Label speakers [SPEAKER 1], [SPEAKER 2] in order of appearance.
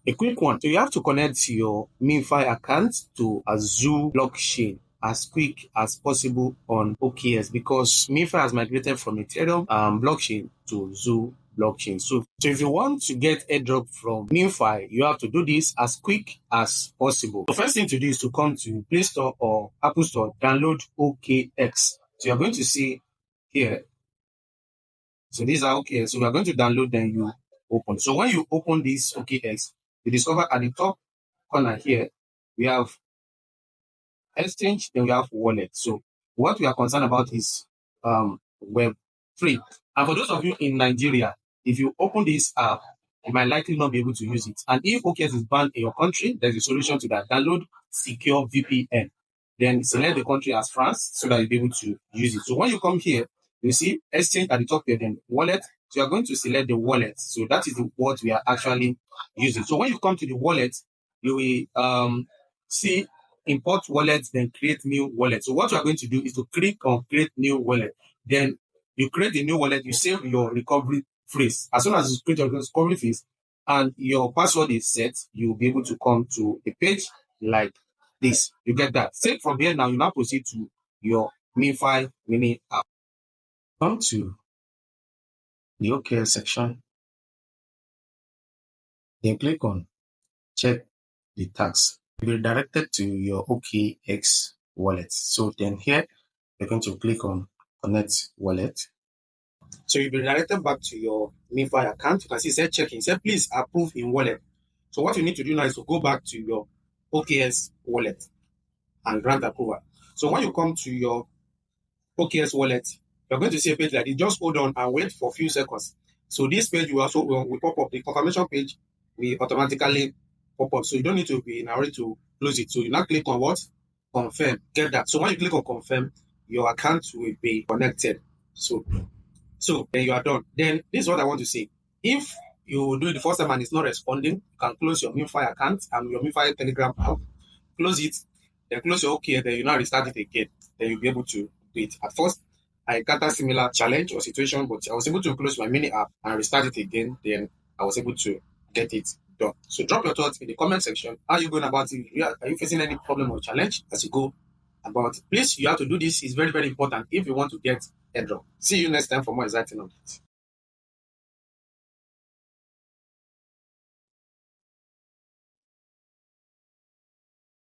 [SPEAKER 1] A quick one. So you have to connect your MemeFi account to a Sui blockchain as quick as possible on OKX because MemeFi has migrated from Ethereum blockchain to Sui blockchain. So if you want to get airdrop from MemeFi, you have to do this as quick as possible. The first thing to do is to come to Play Store or Apple Store, download OKX. So you're going to see here. So these are OKX. So we are going to download, then you open. So when you open this OKX, you discover at the top corner here, we have exchange, then we have wallet. So what we are concerned about is Web3. And for those of you in Nigeria, if you open this app, you might likely not be able to use it. And if OKX is banned in your country, there's a solution to that. Download Secure VPN. Then select the country as France so that you'll be able to use it. So when you come here, you see exchange at the top here, then wallet. So you're going to select the wallet. So that is what we are actually using. So when you come to the wallet, you will see import wallet, then create new wallet. So what you are going to do is to click on create new wallet. Then you create a new wallet, you save your recovery phrase. As soon as you create your recovery phrase and your password is set, you'll be able to come to a page like this. You get that. Save from here now, you now proceed to your MemeFi mini app. Come to the OK section. Then click on check the tags. You'll be directed to your OKX wallet. So then here, you're going to click on connect wallet. So you'll be directed back to your MemeFi account. You can see it said checking. It said please approve in wallet. So what you need to do now is to go back to your OKX wallet and grant approval. So when you come to your OKX wallet, you're going to see a page like this. Just hold on and wait for a few seconds. So this page will also will pop up. The confirmation page will automatically pop up. So you don't need to be in a hurry to close it. So you now click on what? Confirm. Get that. So when you click on confirm, your account will be connected. So then you are done. Then this is what I want to say. If you do it the first time and it's not responding, you can close your MemeFi account and your MemeFi Telegram app. Close it. Then close your OK. Then you now restart it again. Then you'll be able to do it. At first, I encountered similar challenge or situation, but I was able to close my mini app and restart it again. Then I was able to get it done. So drop your thoughts in the comment section. How are you going about it? Are you facing any problem or challenge as you go about it? Please, you have to do this. It's very, very important if you want to get airdrop. See you next time for more exciting updates.